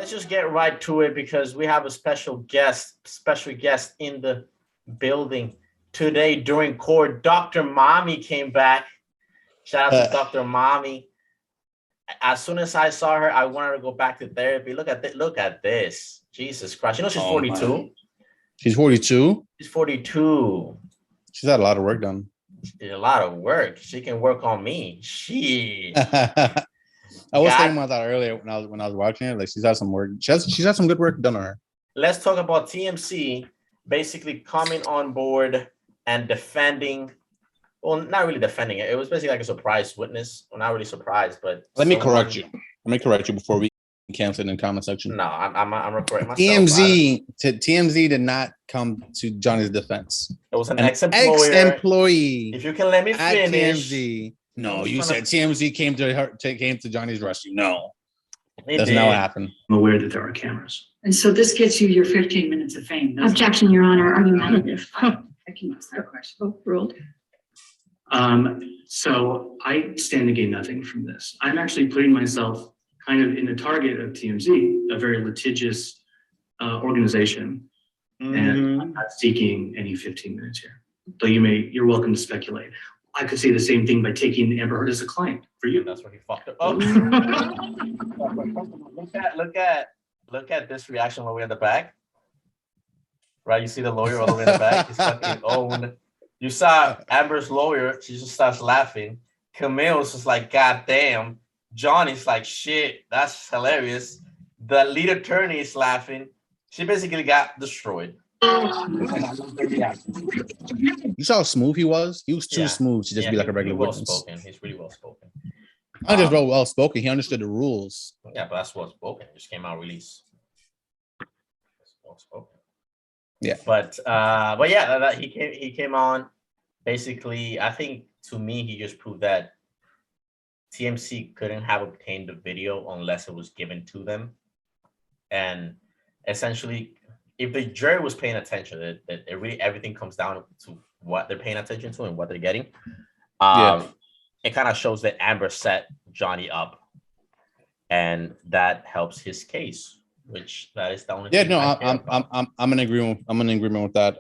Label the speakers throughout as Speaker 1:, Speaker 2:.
Speaker 1: let's just get right to it because we have a special guest in the building today during court. Dr. Mommy came back. Shout out to Dr. Mommy. As soon as I saw her, I wanted to go back to therapy. Look at this. Jesus Christ. You know she's 42.
Speaker 2: She's 42?
Speaker 1: She's 42.
Speaker 2: She's had a lot of work done.
Speaker 1: She did a lot of work. She can work on me. She.
Speaker 2: I was thinking about that earlier when I was watching it. Like she's had some work. She's had some good work done on her.
Speaker 1: Let's talk about TMZ basically coming on board and defending. Well, not really defending it. It was basically like a surprise witness. Well, not really surprised, but
Speaker 2: let me correct you. Let me correct you before we cancel it in the comment section.
Speaker 1: No, I'm recording myself.
Speaker 2: TMZ did not come to Johnny's defense.
Speaker 1: It was an ex-employee. If you can let me finish.
Speaker 2: TMZ. No, you said TMZ came to Johnny's rescue. No, that's not what happened.
Speaker 3: I'm aware that there are cameras.
Speaker 4: And so this gets you your 15 minutes of fame.
Speaker 5: Objection, Your Honor. Argumentative.
Speaker 4: I can ask that question.
Speaker 5: Oh, ruled.
Speaker 3: So I stand to gain nothing from this. I'm actually putting myself kind of in the target of TMZ, a very litigious organization, and I'm not seeking any 15 minutes here. Though you're welcome to speculate. I could say the same thing by taking Amber Heard as a client for you.
Speaker 1: That's what he fucked up. Oh. look at this reaction when we're in the back. Right, you see the lawyer all the way in the back. He's fucking owned. You saw Amber's lawyer. She just starts laughing. Camille's just like, God damn. Johnny's like, shit, that's hilarious. The lead attorney is laughing. She basically got destroyed.
Speaker 2: You saw how smooth he was? He was too smooth to just be like a regular witness.
Speaker 1: He's really well spoken.
Speaker 2: Not just well spoken. He understood the rules.
Speaker 1: Yeah, but that's well spoken. It just came out release. Well spoken.
Speaker 2: Yeah.
Speaker 1: But yeah, he came on. Basically, I think to me he just proved that TMZ couldn't have obtained the video unless it was given to them, and essentially, if the jury was paying attention, that it really everything comes down to what they're paying attention to and what they're getting. It kind of shows that Amber set Johnny up, and that helps his case. Which that is the only.
Speaker 2: Yeah, no, I'm in agreement. I'm in agreement with that.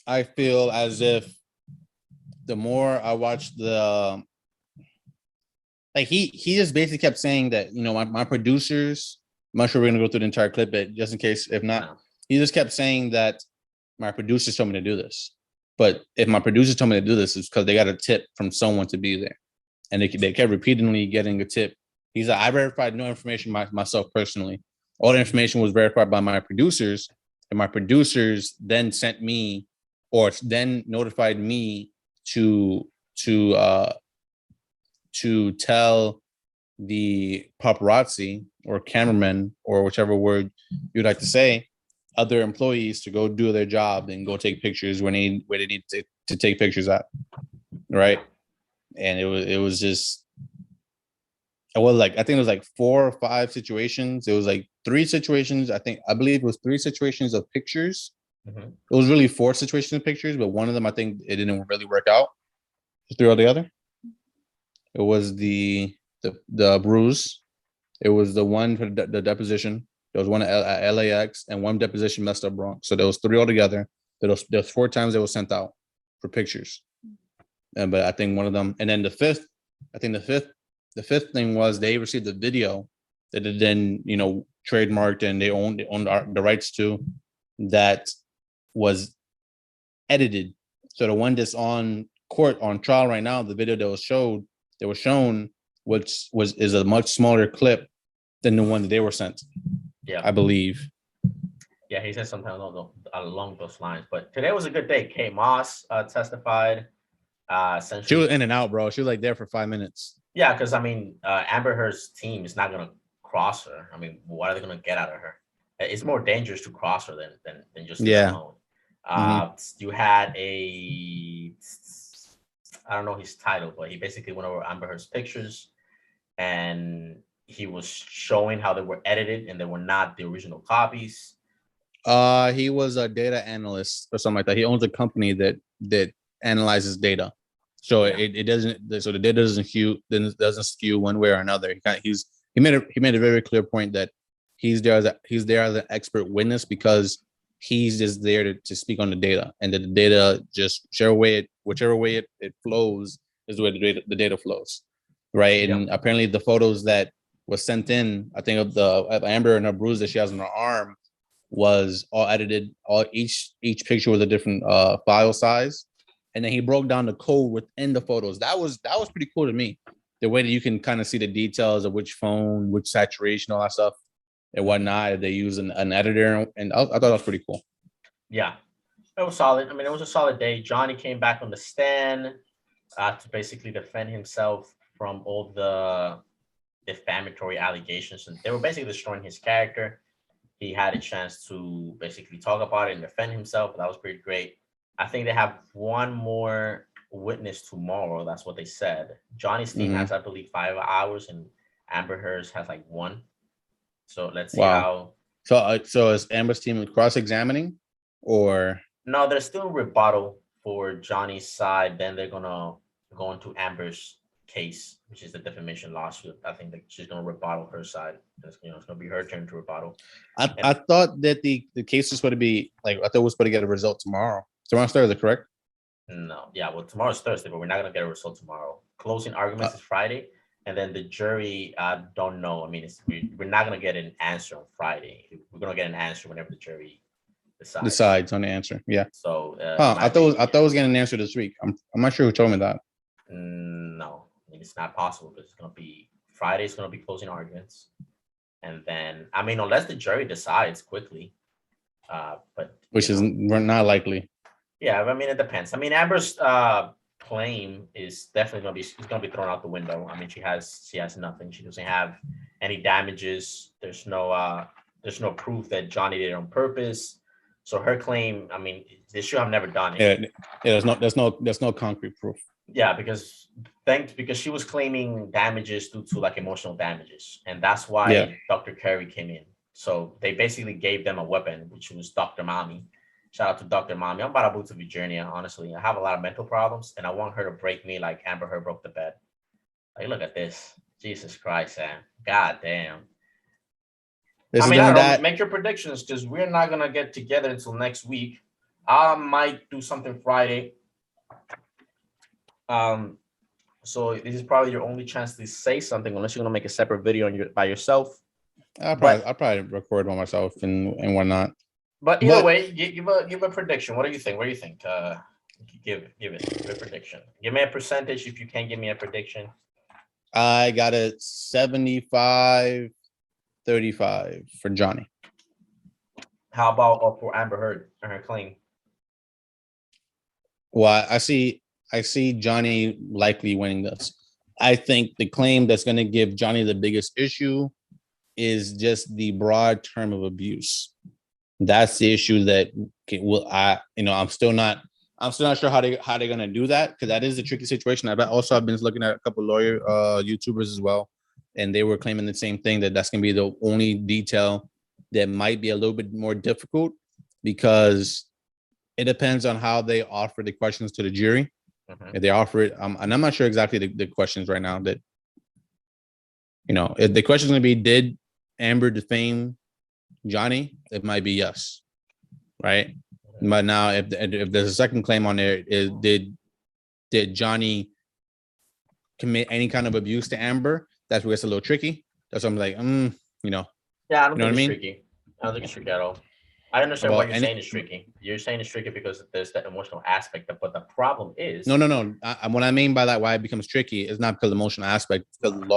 Speaker 2: I feel as if the more I watch he just basically kept saying that, you know, my producers. I'm not sure we're gonna go through the entire clip, but just in case, if not, he just kept saying that my producers told me to do this. But if my producers told me to do this, it's because they got a tip from someone to be there, and they kept repeatedly getting a tip. He's like, I verified no information myself personally. All the information was verified by my producers, and my producers then sent me, or then notified me to tell the paparazzi or cameramen or whichever word you'd like to say, other employees to go do their job and go take pictures where they need to take pictures at, right? And it was just. I think it was like 4 or 5 situations. It was like 3 situations. I believe it was 3 situations of pictures. Mm-hmm. It was really 4 situations of pictures, but one of them, I think it didn't really work out. 3 altogether. It was the bruise. It was the one for the deposition. There was one at LAX and one deposition messed up Bronx. So there was 3 altogether. There was 4 times they were sent out for pictures. But I think one of them, and then the fifth thing was they received the video that they then, you know, trademarked and they owned the rights to, that was edited. So the one that's on court on trial right now, the video that was shown, which is a much smaller clip than the one that they were sent. Yeah, I believe.
Speaker 1: Yeah, he said something along those lines. But today was a good day. Kate Moss testified. Essentially,
Speaker 2: she was in and out, bro. She was like there for 5 minutes.
Speaker 1: Yeah, because I mean, Amber Heard's team is not gonna cross her. I mean, what are they gonna get out of her? It's more dangerous to cross her than just alone. You had I don't know his title, but he basically went over Amber Heard's pictures, and he was showing how they were edited and they were not the original copies.
Speaker 2: He was a data analyst or something like that. He owns a company that analyzes data. So it doesn't. So the data doesn't skew one way or another. He made a very clear point that he's there as an expert witness because he's just there to speak on the data, and that the data just whichever way it flows is the way the data flows, right?
Speaker 1: Yeah.
Speaker 2: And apparently the photos that was sent in, I think of Amber and her bruise that she has on her arm, was all edited. Each picture was a different file size, and then he broke down the code within the photos. That was pretty cool to me. The way that you can kind of see the details of which phone, which saturation, all that stuff, and whatnot. They use an editor, and I thought that was pretty cool.
Speaker 1: Yeah, it was solid. I mean, it was a solid day. Johnny came back on the stand to basically defend himself from all the defamatory allegations, and they were basically destroying his character. He had a chance to basically talk about it and defend himself. That was pretty great. I think they have one more witness tomorrow. That's what they said. Johnny's team has, I believe, 5 hours, and Amber Heard's has like 1. So let's see how.
Speaker 2: So is Amber's team cross-examining, or
Speaker 1: No, there's still rebuttal for Johnny's side. Then they're gonna go into Amber's case, which is the defamation lawsuit. I think that she's gonna rebuttal her side. It's gonna be her turn to rebuttal.
Speaker 2: I thought that the case was going to be like, I thought it was going to get a result tomorrow. Tomorrow's Thursday, correct?
Speaker 1: No, yeah, well, tomorrow's Thursday, but we're not gonna get a result tomorrow. Closing arguments is Friday, and then the jury, I don't know. I mean, we're not gonna get an answer on Friday. We're gonna get an answer whenever the jury
Speaker 2: decides on the answer. Yeah.
Speaker 1: So
Speaker 2: I thought I was getting an answer this week. I'm not sure who told me that.
Speaker 1: No, I mean, it's not possible because it's gonna be Friday. It's gonna be closing arguments, and then I mean, unless the jury decides quickly, but
Speaker 2: which is not likely.
Speaker 1: Yeah, I mean, it depends. I mean, Amber's claim is definitely gonna be thrown out the window. I mean, she has nothing. She doesn't have any damages. There's no proof that Johnny did it on purpose. So her claim, I mean, they should have never done it.
Speaker 2: Yeah, there's no concrete proof.
Speaker 1: Yeah, because she was claiming damages due to like emotional damages, and that's why Dr. Curry came in. So they basically gave them a weapon, which was Dr. Mommy. Shout out to Dr. Mommy. I'm about to move to Virginia, honestly. I have a lot of mental problems, and I want her to break me like Amber Heard broke the bed. Like, look at this. Jesus Christ, Sam. God damn. I don't know. Make your predictions, because we're not going to get together until next week. I might do something Friday. So this is probably your only chance to say something, unless you're going to make a separate video by yourself.
Speaker 2: I'll probably record by myself and whatnot.
Speaker 1: But either way, give a prediction. What do you think? What do you think? Give a prediction. Give me a percentage if you can give me a prediction.
Speaker 2: I got a 75-35 for Johnny.
Speaker 1: How about for Amber Heard and her claim?
Speaker 2: Well, I see Johnny likely winning this. I think the claim that's going to give Johnny the biggest issue is just the broad term of abuse. That's the issue that I'm still not sure how they're going to do that, because that is a tricky situation. I've been looking at a couple of lawyer YouTubers as well, and they were claiming the same thing, that's going to be the only detail that might be a little bit more difficult, because it depends on how they offer the questions to the jury. If they offer it, and I'm not sure exactly the questions right now. That if the question is going to be, did Amber defame Johnny? It might be yes, right? But now, if there's a second claim on there, did Johnny commit any kind of abuse to Amber? That's where it's a little tricky. That's what I'm like,
Speaker 1: Yeah, I don't think it's tricky. I don't think it's tricky at all. I understand why you're saying it's tricky. You're saying it's tricky because there's that emotional aspect. But the problem is
Speaker 2: no. What I mean by that, why it becomes tricky, is not because of the emotional aspect, because the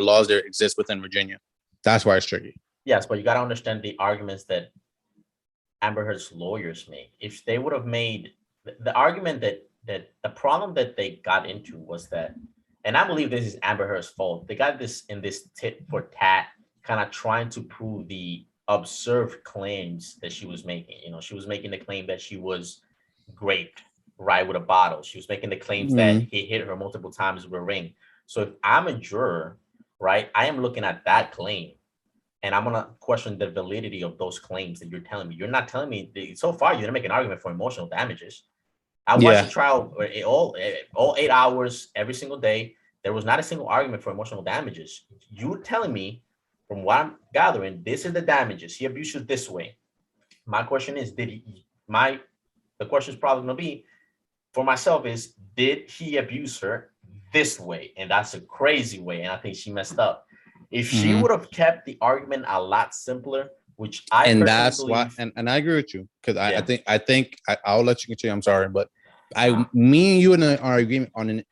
Speaker 2: laws there exist within Virginia. That's why it's tricky.
Speaker 1: Yes, but you got to understand the arguments that Amber Heard's lawyers made. If they would have made the argument that the problem that they got into was that, and I believe this is Amber Heard's fault. They got this in this tit for tat, kind of trying to prove the absurd claims that she was making. She was making the claim that she was raped, right, with a bottle. She was making the claims that he hit her multiple times with a ring. So if I'm a juror, right, I am looking at that claim, and I'm gonna question the validity of those claims that you're telling me. You're not telling me so far. You didn't make an argument for emotional damages. I watched the trial all 8 hours every single day. There was not a single argument for emotional damages. You're telling me from what I'm gathering, this is the damages. He abused you this way. My question is, the question is probably going to be for myself is, did he abuse her this way? And that's a crazy way. And I think she messed up. If she would have kept the argument a lot simpler, which I
Speaker 2: and
Speaker 1: personally
Speaker 2: that's why,
Speaker 1: believe,
Speaker 2: and I agree with you, because
Speaker 1: Yeah.
Speaker 2: I think I'll let you continue. I'm sorry, but me and you are agreement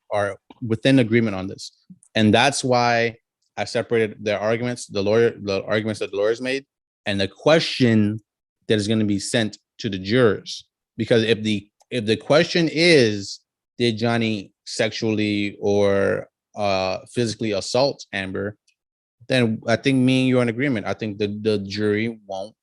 Speaker 2: are within agreement on this, and that's why I separated the arguments the arguments that the lawyers made, and the question that is going to be sent to the jurors. Because if the question is, did Johnny sexually or physically assault Amber, then I think me and you are in agreement. I think the jury won't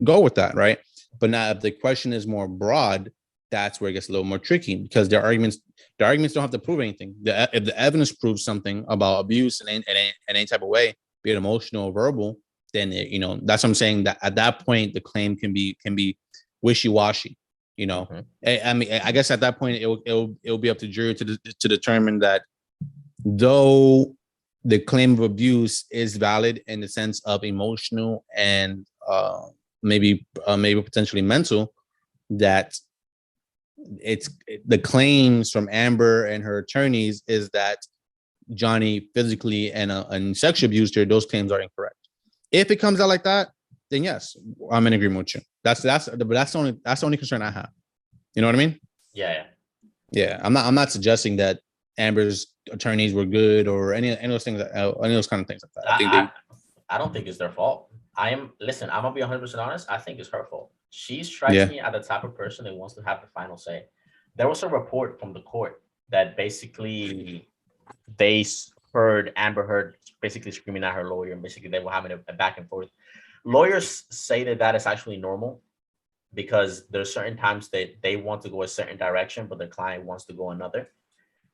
Speaker 2: go with that, right? But now if the question is more broad, that's where it gets a little more tricky, because their arguments don't have to prove anything. If the evidence proves something about abuse in any type of way, be it emotional or verbal, then that's what I'm saying. That at that point the claim can be wishy-washy. I mean, I guess at that point it'll be up to the jury to determine that, though the claim of abuse is valid in the sense of emotional and maybe potentially mental, that it's the claims from Amber and her attorneys is that Johnny physically and sexually abused her. Those claims are incorrect. If it comes out like that, then yes, I'm in agreement with you. That's the only concern I have. You know what I mean? Yeah. I'm not suggesting that Amber's attorneys were good or any of those things, any of those kind of things like that.
Speaker 1: I don't think it's their fault. Listen, I'm gonna be 100% honest. I think it's her fault. She strikes me as the type of person that wants to have the final say. There was a report from the court that basically they heard Amber Heard basically screaming at her lawyer, and basically they were having a back and forth. Lawyers say that is actually normal, because there's certain times that they want to go a certain direction, but their client wants to go another.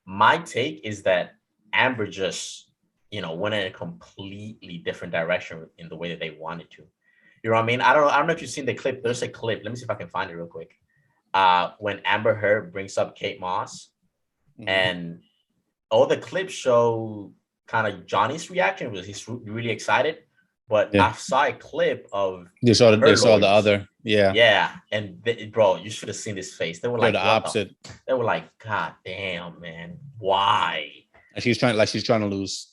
Speaker 1: My take is that Amber just, went in a completely different direction in the way that they wanted to. You know what I mean? I don't know if you've seen the clip. There's a clip. Let me see if I can find it real quick. When Amber Heard brings up Kate Moss, and all the clips show kind of Johnny's reaction. He's really excited. But I saw a clip of
Speaker 2: they saw the other.
Speaker 1: Yeah. And bro, you should have seen his face. They were like
Speaker 2: the opposite.
Speaker 1: They were like, God damn, man, why?
Speaker 2: And she's trying to lose.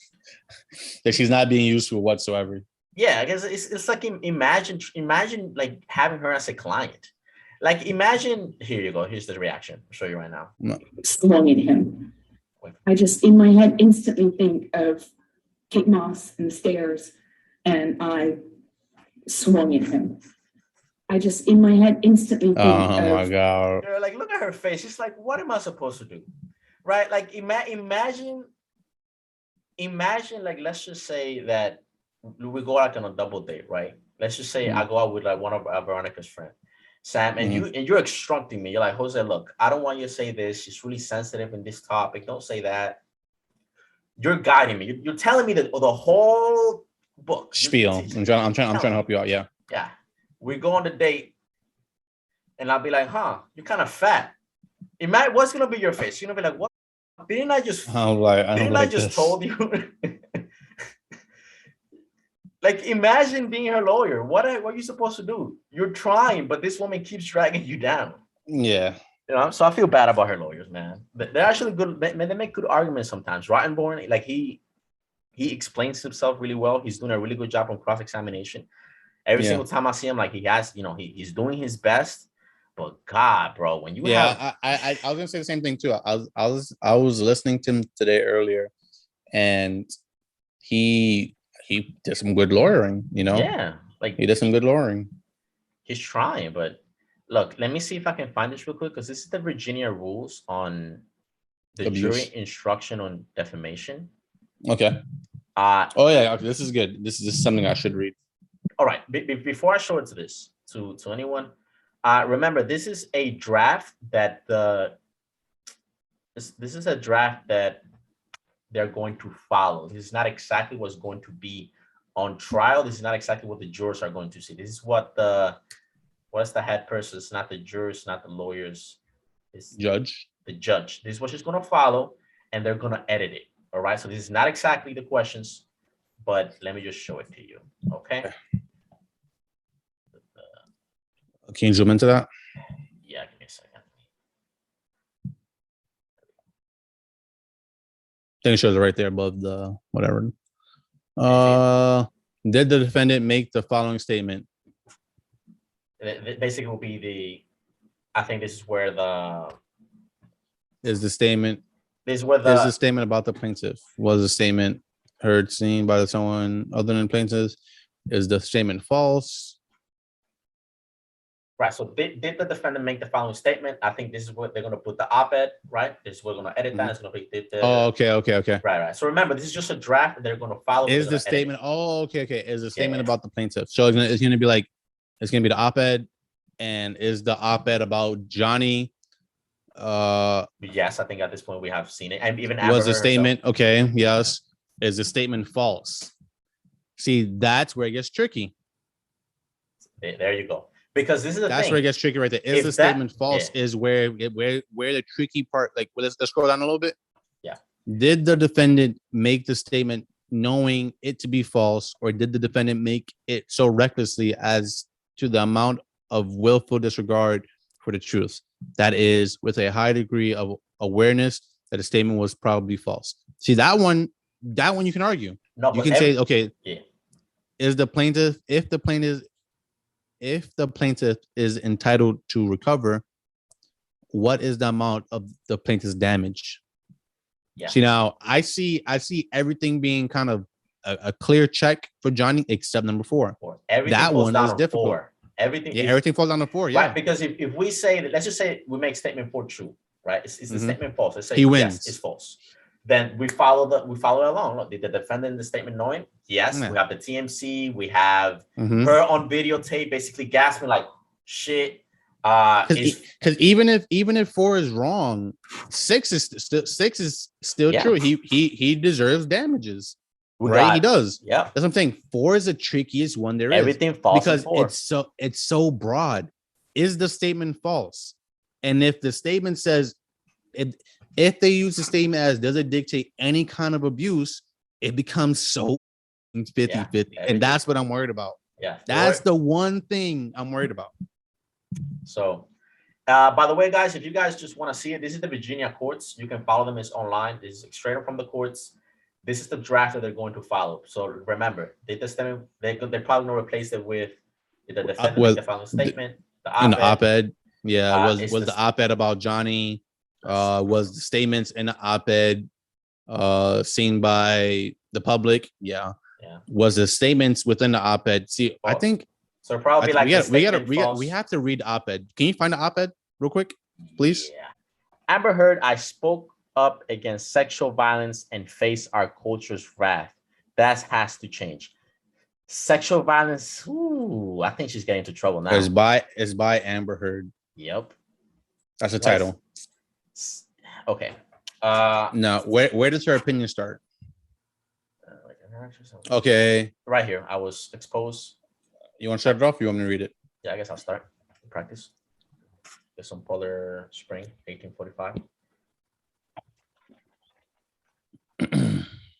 Speaker 2: That she's not being useful whatsoever.
Speaker 1: Yeah, I guess it's like, imagine like having her as a client. Like, imagine, here you go. Here's the reaction. I'll show you right now.
Speaker 5: Swung at him. I just, in my head, instantly think of Kate Moss and the stairs, and I swung at him. I just, in my head, instantly think
Speaker 2: my God.
Speaker 1: You're like, look at her face. She's like, what am I supposed to do? Right? Like, imagine, like, let's just say that we go out on a double date, right? Let's just say I go out with like one of Veronica's friends, Sam, and you're instructing me. You're like, Jose, look, I don't want you to say this. She's really sensitive in this topic. Don't say that. You're guiding me. You're telling me that the whole book
Speaker 2: spiel. I'm trying to help you out. Yeah.
Speaker 1: Yeah. We go on the date, and I'll be like, huh, you're kind of fat. What's gonna be your face? You're gonna be like, what? Didn't I just told you? Like, imagine being her lawyer. What are you supposed to do? You're trying, but this woman keeps dragging you down.
Speaker 2: Yeah.
Speaker 1: So I feel bad about her lawyers, man. They're actually good. They make good arguments sometimes. Rottenborn, like he explains himself really well. He's doing a really good job on cross-examination. Every single time I see him, like he has, he's doing his best. But God, bro, when you have,
Speaker 2: I was gonna say the same thing too. I was listening to him today earlier, and he did some good lawyering.
Speaker 1: Yeah, like
Speaker 2: he did some good lawyering.
Speaker 1: He's trying, but look, let me see if I can find this real quick, because this is the Virginia rules on the jury instruction on defamation.
Speaker 2: Okay. Okay, this is good. This is something I should read.
Speaker 1: All right. Before I show it to anyone, remember, this is a draft that this is a draft that they're going to follow. This is not exactly what's going to be on trial. This is not exactly what the jurors are going to see. This is what's the head person? It's not the jurors, not the lawyers. It's
Speaker 2: the
Speaker 1: judge. This is what she's going to follow, and they're going to edit it. All right. So this is not exactly the questions, but let me just show it to you. Okay.
Speaker 2: Can you zoom into that?
Speaker 1: Yeah, give me a second.
Speaker 2: I think it shows it right there above the whatever. Did the defendant make the following statement?
Speaker 1: Basically, will be the. I think this is where the.
Speaker 2: Is the statement
Speaker 1: This is where
Speaker 2: is the
Speaker 1: the.
Speaker 2: statement about the plaintiff? Was the statement heard, seen by someone other than plaintiff? Is the statement false?
Speaker 1: Right. So did the defendant make the following statement? I think this is what they're going to put the op-ed. Right. This is we're going to edit that. It's going to be.
Speaker 2: Oh, okay.
Speaker 1: Right. So remember, this is just a draft that they're going to follow.
Speaker 2: Is the statement? Oh, okay. Is the statement about the plaintiff? So it's gonna be like it's gonna be the op-ed, and is the op-ed about Johnny?
Speaker 1: Yes, I think at this point we have seen it, and even
Speaker 2: Was
Speaker 1: Amber
Speaker 2: the statement
Speaker 1: herself.
Speaker 2: okay? Yes. Is the statement false? See, that's where it gets tricky.
Speaker 1: There you go. Because this is the
Speaker 2: That's
Speaker 1: thing.
Speaker 2: where it gets tricky right there. Is the statement false? Is where the tricky part. Like, let's scroll down a little bit.
Speaker 1: Yeah.
Speaker 2: Did the defendant make the statement knowing it to be false, or did the defendant make it so recklessly as to the amount of willful disregard for the truth? That is, with a high degree of awareness that the statement was probably false. See, that one you can argue.
Speaker 1: No,
Speaker 2: You can say, okay,
Speaker 1: yeah.
Speaker 2: is the plaintiff, if the plaintiff is entitled to recover, what is the amount of the plaintiff's damage?
Speaker 1: Yeah.
Speaker 2: See, now I see everything being kind of a clear check for Johnny, except number 4.
Speaker 1: Everything
Speaker 2: That
Speaker 1: falls
Speaker 2: one
Speaker 1: down
Speaker 2: is
Speaker 1: on
Speaker 2: difficult.
Speaker 1: 4. Everything.
Speaker 2: Everything falls down to 4. Yeah.
Speaker 1: Right. Because if we say that, let's just say we make statement 4 true, right? It's the statement false. Let's say
Speaker 2: he wins.
Speaker 1: Yes, it's false. Then we follow it along. Look, did the defendant in the statement knowing? Yes.
Speaker 2: Yeah.
Speaker 1: We have the TMC. We have
Speaker 2: Mhm.
Speaker 1: her on videotape, basically gasping like, "Shit."
Speaker 2: Because even if 4 is wrong, 6 is still
Speaker 1: Yeah.
Speaker 2: true. He deserves damages,
Speaker 1: We
Speaker 2: right?
Speaker 1: got-
Speaker 2: He does.
Speaker 1: Yeah.
Speaker 2: That's what I'm saying. 4 is the trickiest one there is.
Speaker 1: Everything false
Speaker 2: because
Speaker 1: in 4.
Speaker 2: it's so broad. Is the statement false? And if the statement says it, if they use the statement as does it dictate any kind of abuse, it becomes so 50-50. And that's what I'm worried about.
Speaker 1: Yeah.
Speaker 2: That's the one thing I'm worried about.
Speaker 1: So, by the way, guys, if you guys just want to see it, this is the Virginia courts. You can follow them. It's online. This is straight up from the courts. This is the draft that they're going to follow. So remember, they they're probably going to replace it with the defendant make the following statement.
Speaker 2: In the op-ed, yeah, was
Speaker 1: the
Speaker 2: the op-ed about Johnny? Was the statements in the op-ed seen by the public? Yeah. Was the statements within the op-ed? See, I think
Speaker 1: so. Probably like
Speaker 2: we have to read the op-ed. Can you find the op-ed real quick, please?
Speaker 1: Yeah. Amber Heard, I spoke up against sexual violence and face our culture's wrath. That has to change. Sexual violence. Ooh, I think she's getting into trouble now.
Speaker 2: It's by Amber Heard.
Speaker 1: Yep.
Speaker 2: That's the title.
Speaker 1: Okay.
Speaker 2: Now, where does her opinion start? Okay.
Speaker 1: Right here. I was exposed.
Speaker 2: You want to start it off? Or you want me to read it?
Speaker 1: Yeah, I guess I'll start. Practice. There's some Polar Spring, 1845.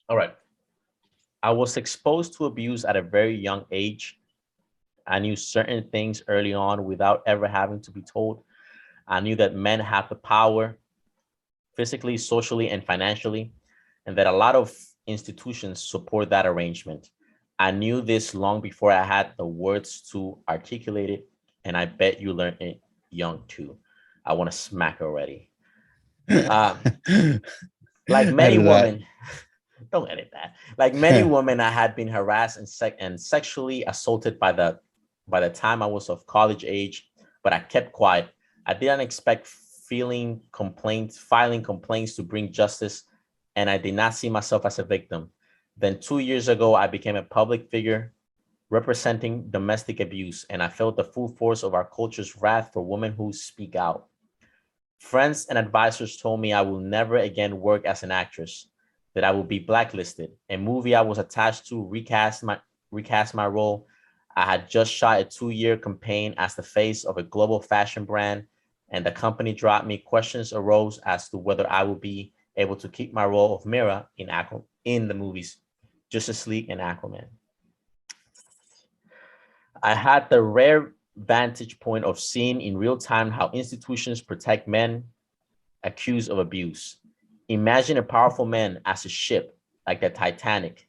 Speaker 1: All right. I was exposed to abuse at a very young age. I knew certain things early on without ever having to be told. I knew that men have the power physically, socially, and financially, and that a lot of institutions support that arrangement. I knew this long before I had the words to articulate it, and I bet you learned it young too. I want to smack already. Like many women, don't edit that. Like many women, I had been harassed and sexually assaulted by the time I was of college age, but I kept quiet. I didn't expect filing complaints to bring justice, and I did not see myself as a victim. Then 2 years ago, I became a public figure representing domestic abuse, and I felt the full force of our culture's wrath for women who speak out. Friends and advisors told me I will never again work as an actress, that I will be blacklisted. A movie I was attached to recast my role. I had just shot a 2-year campaign as the face of a global fashion brand, and the company dropped me. Questions arose as to whether I would be able to keep my role of Mira in the movies. Justice League, and Aquaman. I had the rare vantage point of seeing in real time how institutions protect men accused of abuse. Imagine a powerful man as a ship like the Titanic.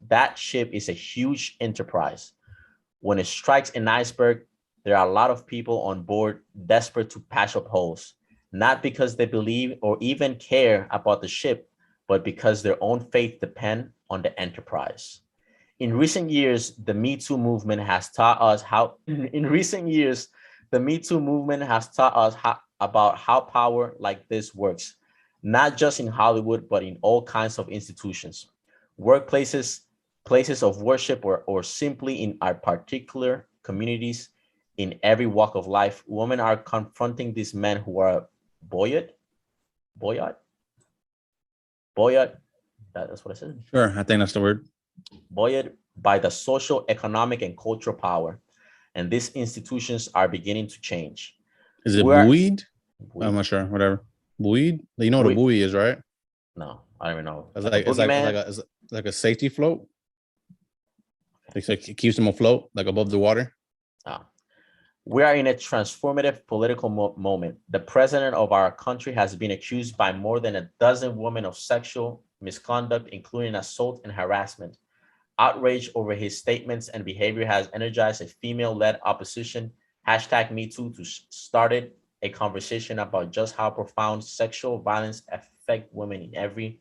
Speaker 1: That ship is a huge enterprise. When it strikes an iceberg, there are a lot of people on board desperate to patch up holes, not because they believe or even care about the ship, but because their own faith depends on the enterprise. In recent years, the Me Too movement has taught us how about how power like this works, not just in Hollywood, but in all kinds of institutions, workplaces, places of worship, or simply in our particular communities. In every walk of life, women are confronting these men who are buoyed. That's what I said.
Speaker 2: Sure, I think that's the word.
Speaker 1: Buoyed by the social, economic, and cultural power. And these institutions are beginning to change.
Speaker 2: Is it buoyed? I'm not sure. Whatever. Buoyed? You know what a buoy is, right?
Speaker 1: No, I don't even know.
Speaker 2: It's like a safety float. It's like it keeps them afloat, like above the water.
Speaker 1: We are in a transformative political moment. The president of our country has been accused by more than a dozen women of sexual misconduct, including assault and harassment. Outrage over his statements and behavior has energized a female-led opposition, #MeToo, to started a conversation about just how profound sexual violence affects women in every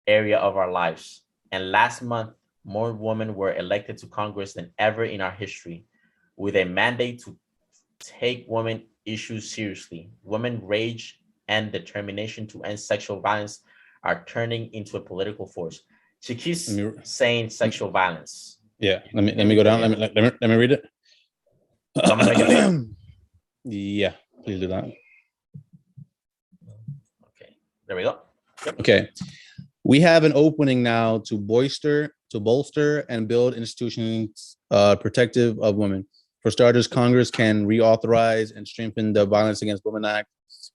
Speaker 1: area of our lives. And last month, more women were elected to Congress than ever in our history, with a mandate to take women issues seriously. Women rage and determination to end sexual violence are turning into a political force. She keeps saying sexual violence.
Speaker 2: Yeah, let me go down. Let me read it. Yeah, please do that.
Speaker 1: Okay, there we go. Yep.
Speaker 2: Okay, we have an opening now to bolster and build institutions protective of women. For starters, Congress can reauthorize and strengthen the Violence Against Women Act.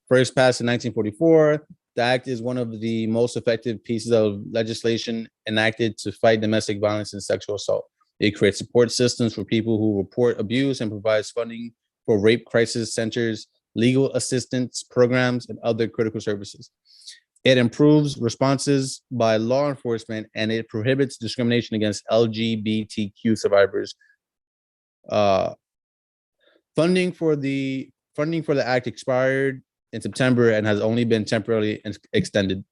Speaker 2: First passed in 1944, the act is one of the most effective pieces of legislation enacted to fight domestic violence and sexual assault. It creates support systems for people who report abuse and provides funding for rape crisis centers, legal assistance programs, and other critical services. It improves responses by law enforcement, and it prohibits discrimination against LGBTQ survivors. Funding for the act expired in September and has only been temporarily extended.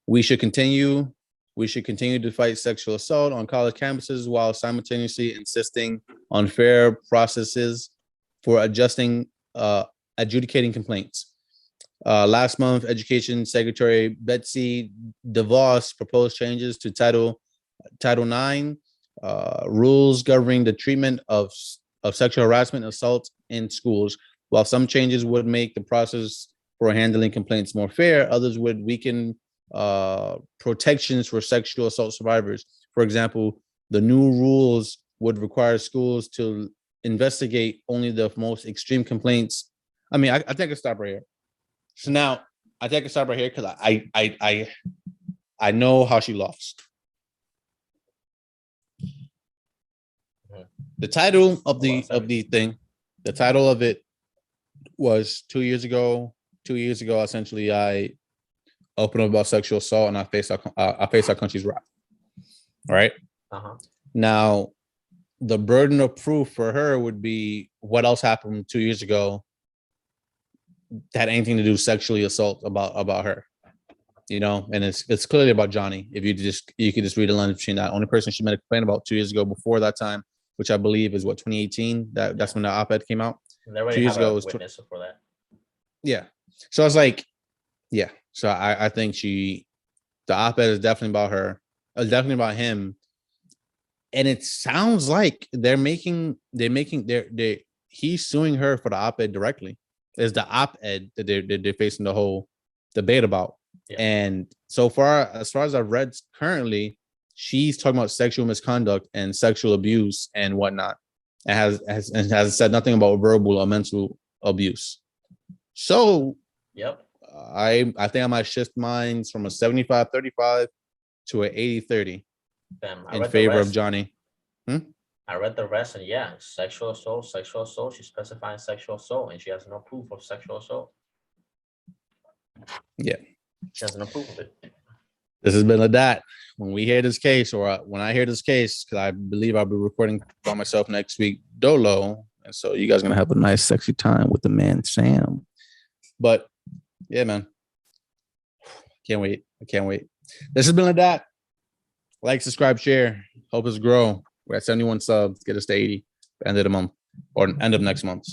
Speaker 2: We should continue to fight sexual assault on college campuses while simultaneously insisting on fair processes for adjudicating complaints. Last month, Education Secretary Betsy DeVos proposed changes to Title IX, rules governing the treatment of sexual harassment and assault in schools. While some changes would make the process for handling complaints more fair, others would weaken protections for sexual assault survivors. For example, the new rules would require schools to investigate only the most extreme complaints. I mean, I think I can stop right here. So now I think I can stop right here because I know how she lost. The title of the thing, the title of it was 2 years ago. 2 years ago, essentially, I opened up about sexual assault and I faced our country's wrath. All right. Now, the burden of proof for her would be what else happened 2 years ago that had anything to do sexually assault about her, you know, and it's clearly about Johnny. If you could just read the lines between that. Only person she made a complaint about 2 years ago before that time, which I believe is what, 2018. That's when the op-ed came out. 2 years ago was
Speaker 1: witness for that.
Speaker 2: Yeah. So I was like, yeah. So I think the op-ed is definitely about her. It's definitely about him. And it sounds like he's suing her for the op-ed directly. It's the op-ed that they're facing the whole debate about. Yeah. And so far as I've read currently, she's talking about sexual misconduct and sexual abuse and whatnot. And has said nothing about verbal or mental abuse. So
Speaker 1: yep.
Speaker 2: I think I might shift mine from a 75-35 to an 80-30.
Speaker 1: Damn, I
Speaker 2: in
Speaker 1: read the
Speaker 2: favor of
Speaker 1: rest.
Speaker 2: Johnny.
Speaker 1: I read the rest, and yeah, sexual assault, sexual assault. She's specifying sexual assault, and she has no proof of sexual assault.
Speaker 2: Yeah.
Speaker 1: She has no proof of it.
Speaker 2: This has been Lidat. When we hear this case, or when I hear this case, because I believe I'll be recording by myself next week, Dolo. And so you guys are going to have a nice, sexy time with the man, Sam. But yeah, man. Can't wait. I can't wait. This has been Lidat. Like, subscribe, share. Help us grow. We're at 71 subs. Get us to 80. End of the month or end of next month.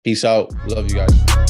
Speaker 2: Peace out. Love you guys.